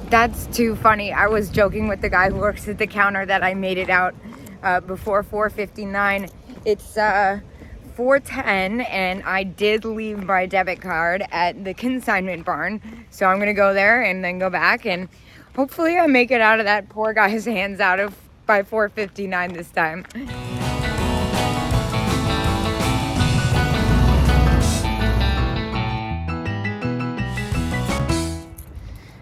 That's too funny. I was joking with the guy who works at the counter that I made it out before 4:59. It's 4:10, and I did leave my debit card at the consignment barn. So I'm gonna go there and then go back, and hopefully I make it out of that poor guy's hands by 4:59 this time.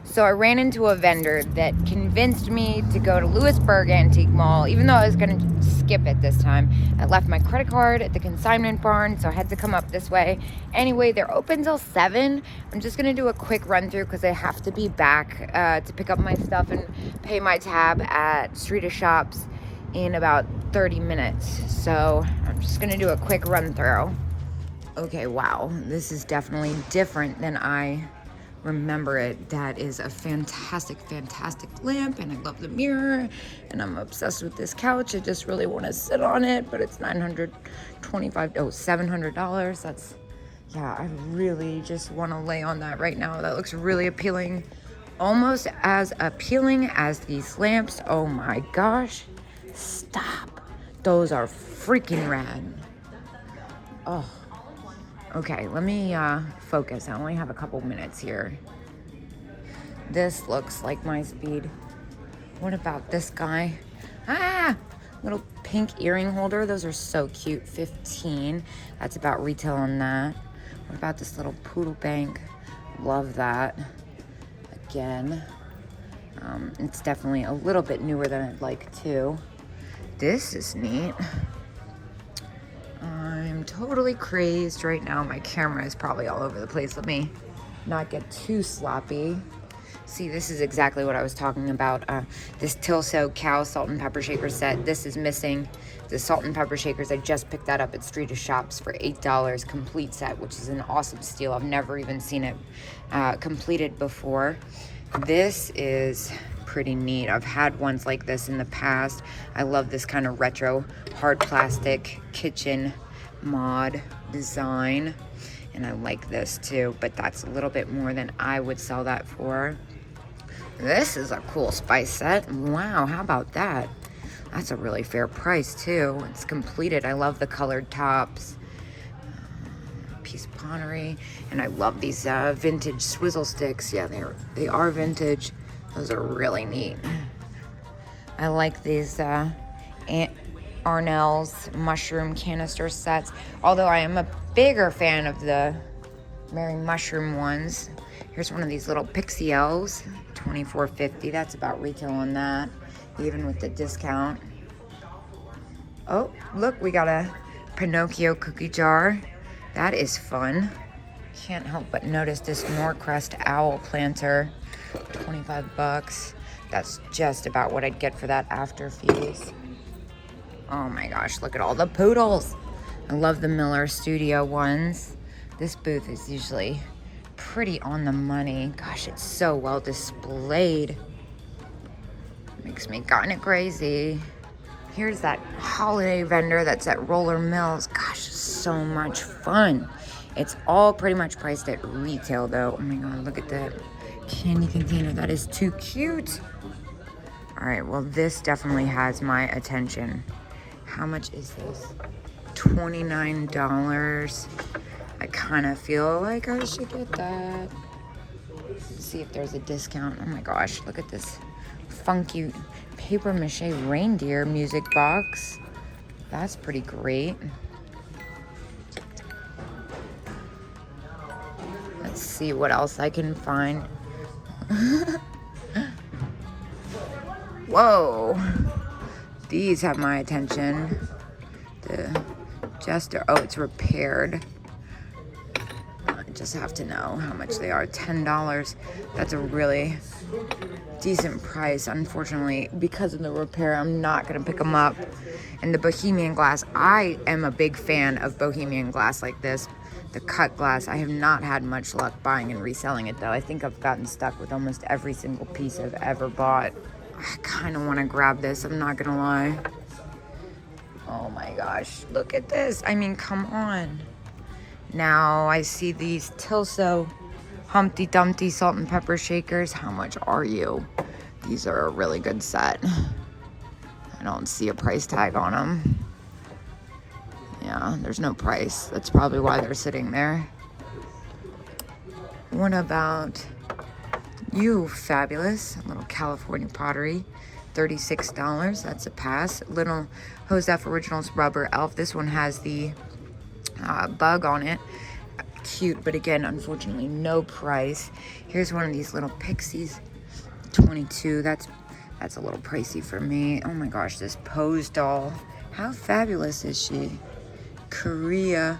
So I ran into a vendor that convinced me to go to Lewisburg Antique Mall, even though I was going to skip it this time. I left my credit card at the consignment barn, so I had to come up this way. Anyway, they're open till 7. I'm just going to do a quick run through because I have to be back to pick up my stuff and pay my tab at Street of Shops in about 30 minutes. So I'm just going to do a quick run through. Okay, wow, this is definitely different than I remember it. That is a fantastic lamp, and I love the mirror, and I'm obsessed with this couch. I just really want to sit on it, but it's $700. That's, yeah, I really just want to lay on that right now. That looks really appealing, almost as appealing as these lamps. Oh my gosh, stop. Those are freaking rad. Oh. Okay, let me focus. I only have a couple minutes here. This looks like my speed. What about this guy? Little pink earring holder. Those are so cute. 15. That's about retail on that. What about this little poodle bank? Love that. Again, it's definitely a little bit newer than I'd like to. This is neat. I'm totally crazed right now. My camera is probably all over the place. Let me not get too sloppy. See, this is exactly what I was talking about. This Tilso cow salt and pepper shaker set. This is missing the salt and pepper shakers. I just picked that up at Street of Shops for $8, complete set, which is an awesome steal. I've never even seen it completed before. This is pretty neat. I've had ones like this in the past. I love this kind of retro hard plastic kitchen mod design, and I like this too, but that's a little bit more than I would sell that for. This is a cool spice set. Wow, how about that? That's a really fair price too. It's completed. I love the colored tops. Piece of pottery, and I love these vintage swizzle sticks. Yeah, they are vintage. Those are really neat. I like these Arnell's mushroom canister sets, although I am a bigger fan of the Merry Mushroom ones. Here's one of these little pixie elves, $24.50. That's about retail on that, even with the discount. Oh, look, we got a Pinocchio cookie jar. That is fun. Can't help but notice this Norcrest owl planter, $25. That's just about what I'd get for that after fees. Oh my gosh, look at all the poodles. I love the Miller Studio ones. This booth is usually pretty on the money. Gosh, it's so well displayed. Makes me kind of crazy. Here's that holiday vendor that's at Roller Mills. Gosh, so much fun. It's all pretty much priced at retail though. Oh my God, look at that candy container. That is too cute. All right, well, this definitely has my attention. How much is this? $29. I kind of feel like I should get that. Let's see if there's a discount. Oh my gosh, look at this funky paper mache reindeer music box. That's pretty great. Let's see what else I can find. Whoa, these have my attention. The Jester, oh, it's repaired. I just have to know how much they are. $10. That's a really decent price. Unfortunately, because of the repair, I'm not gonna pick them up. And the Bohemian glass, I am a big fan of Bohemian glass like this. The cut glass, I have not had much luck buying and reselling it though. I think I've gotten stuck with almost every single piece I've ever bought. I kind of want to grab this, I'm not gonna lie. Oh my gosh, look at this. I mean, come on. Now I see these Tilso Humpty Dumpty salt and pepper shakers. How much are you? These are a really good set. I don't see a price tag on them. Yeah, there's no price. That's probably why they're sitting there. What about you, fabulous? A little California pottery. $36. That's a pass. Little Joseph Originals rubber elf. This one has the bug on it. Cute, but again, unfortunately, no price. Here's one of these little pixies. 22. That's a little pricey for me. Oh my gosh, this pose doll. How fabulous is she? Korea.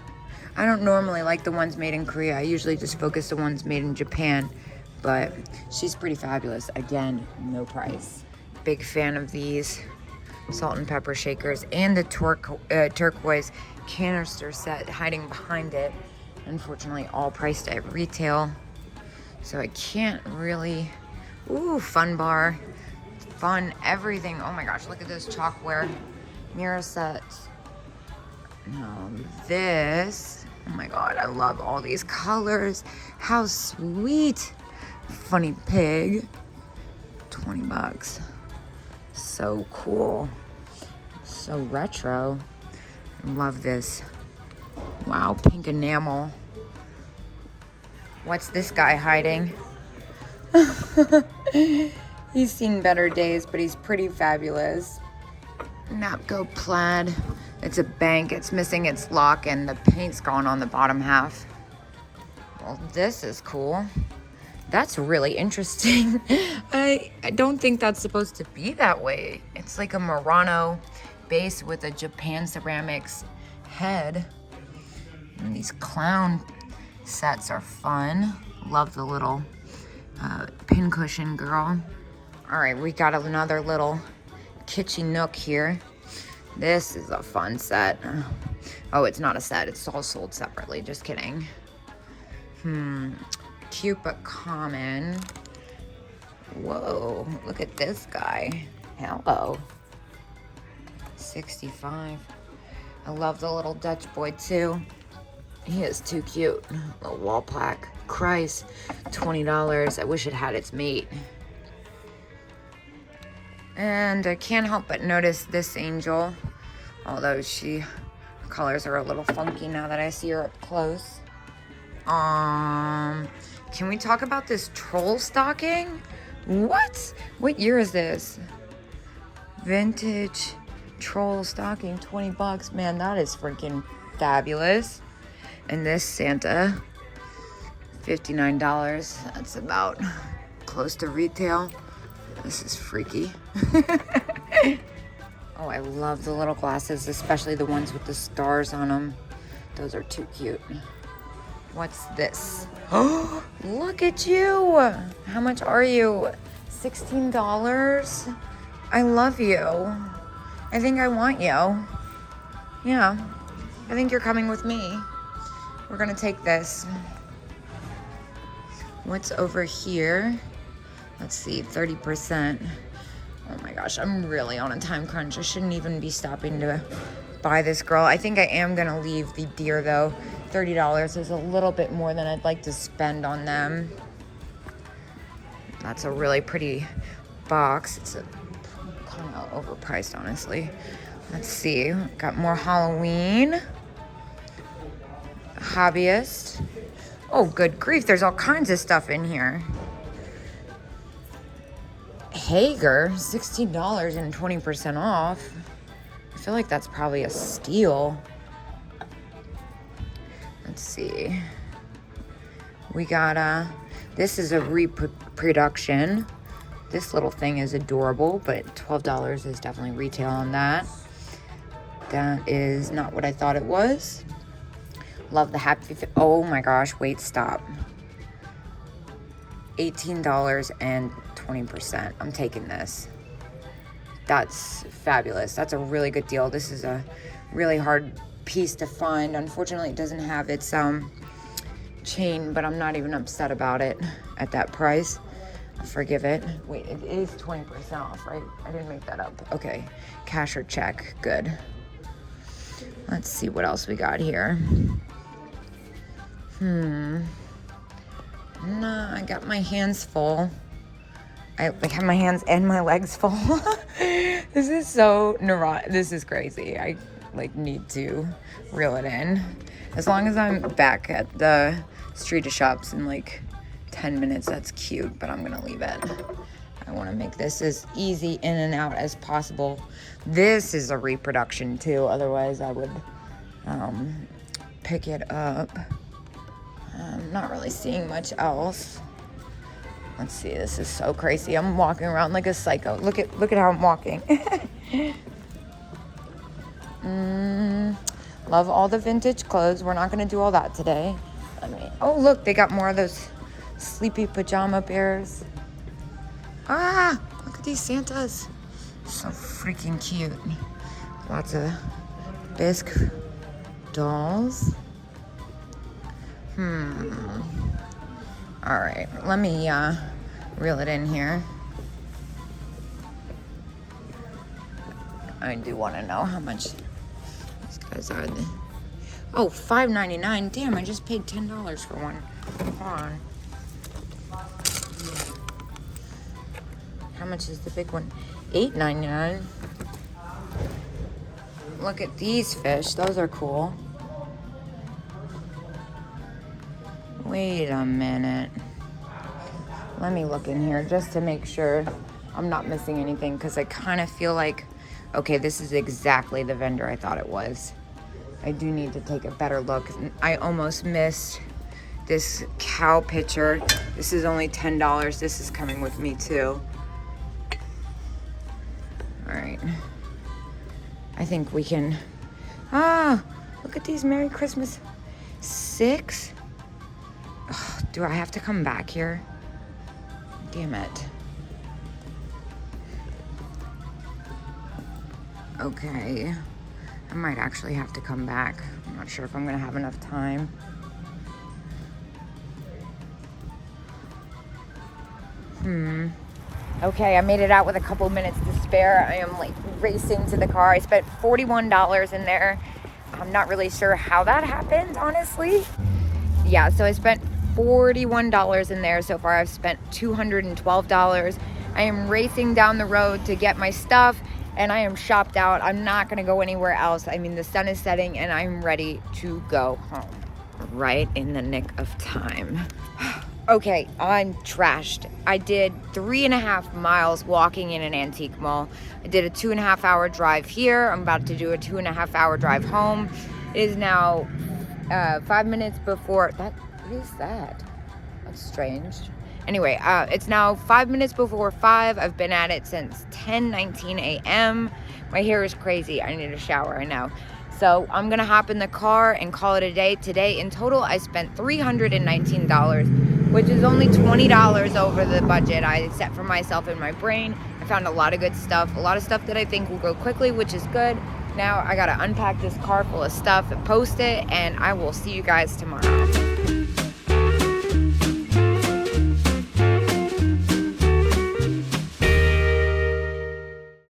I don't normally like the ones made in Korea. I usually just focus the ones made in Japan, but she's pretty fabulous. Again, no price. Big fan of these salt and pepper shakers and the turquoise canister set hiding behind it. Unfortunately, all priced at retail, so I can't really. Ooh, fun bar, fun everything. Oh my gosh, look at this chalkware mirror set. No, this. Oh my god, I love all these colors. How sweet. Funny pig. $20. So cool. So retro. I love this. Wow, pink enamel. What's this guy hiding? He's seen better days, but he's pretty fabulous. Napco plaid. It's a bank. It's missing its lock, and the paint's gone on the bottom half. Well, this is cool. That's really interesting. I don't think that's supposed to be that way. It's like a Murano base with a Japan ceramics head. And these clown sets are fun. Love the little pincushion girl. All right, we got another little kitschy nook here. This is a fun set. Oh, it's not a set. It's all sold separately. Just kidding. Cute but common. Whoa, look at this guy. Hello. 65. I love the little Dutch boy too. He is too cute. Little wall plaque. Christ, $20. I wish it had its mate. And I can't help but notice this angel, although her colors are a little funky now that I see her up close. Can we talk about this troll stocking? What? What year is this? Vintage troll stocking, $20. Man, that is freaking fabulous. And this Santa, $59. That's about close to retail. This is freaky. Oh, I love the little glasses, especially the ones with the stars on them. Those are too cute. What's this? Oh, look at you. How much are you? $16? I love you. I think I want you. Yeah, I think you're coming with me. We're gonna take this. What's over here? Let's see, 30%. Oh my gosh, I'm really on a time crunch. I shouldn't even be stopping to buy this girl. I think I am gonna leave the deer though. $30 is a little bit more than I'd like to spend on them. That's a really pretty box. It's kind of overpriced, honestly. Let's see, got more Halloween. Hobbyist. Oh, good grief, there's all kinds of stuff in here. Hager, $16 and 20% off. I feel like that's probably a steal. Let's see. We got this is a reproduction. This little thing is adorable, but $12 is definitely retail on that. That is not what I thought it was. Love the happy, oh my gosh, wait, stop. $18 and 20%. I'm taking this. That's fabulous. That's a really good deal. This is a really hard piece to find. Unfortunately, it doesn't have its chain, but I'm not even upset about it at that price. I'll forgive it. Wait, it is 20% off, right? I didn't make that up. Okay, cash or check. Good. Let's see what else we got here. Nah, I got my hands full. I like have my hands and my legs full. This is so neurotic. This is crazy. I like need to reel it in. As long as I'm back at the street of shops in like 10 minutes, that's cute, but I'm gonna leave it. I wanna make this as easy in and out as possible. This is a reproduction too, otherwise I would pick it up. I'm not really seeing much else. Let's see, this is so crazy. I'm walking around like a psycho. Look at how I'm walking. Love all the vintage clothes. We're not gonna do all that today. Oh look, they got more of those sleepy pajama bears. Ah, look at these Santas. So freaking cute. Lots of bisque dolls. All right, let me reel it in here. I do want to know how much these guys are. Oh, $5.99. Damn, I just paid $10 for one. Hold on. How much is the big one? $8.99. Look at these fish. Those are cool. Wait a minute. Let me look in here just to make sure I'm not missing anything, because I kind of feel like, okay, this is exactly the vendor I thought it was. I do need to take a better look. I almost missed this cow picture. This is only $10. This is coming with me too. All right. I think we can, look at these Merry Christmas 6. Ugh, do I have to come back here? Damn it. Okay. I might actually have to come back. I'm not sure if I'm gonna have enough time. Okay, I made it out with a couple minutes to spare. I am like racing to the car. I spent $41 in there. I'm not really sure how that happened, honestly. Yeah, so I spent $41 in there. So far I've spent $212. I am racing down the road to get my stuff, and I am shopped out. I'm not gonna go anywhere else. I mean, the sun is setting and I'm ready to go home. Right in the nick of time. Okay, I'm trashed. I did 3.5 miles walking in an antique mall. I did a 2.5 hour drive here. I'm about to do a 2.5 hour drive home. It is now 5 minutes before, what is that? That's strange. Anyway, it's now 5 minutes before 5. I've been at it since 10:19 a.m. My hair is crazy. I need a shower, I know. So I'm gonna hop in the car and call it a day. Today, in total, I spent $319, which is only $20 over the budget I set for myself in my brain. I found a lot of good stuff, a lot of stuff that I think will go quickly, which is good. Now I gotta unpack this car full of stuff and post it, and I will see you guys tomorrow.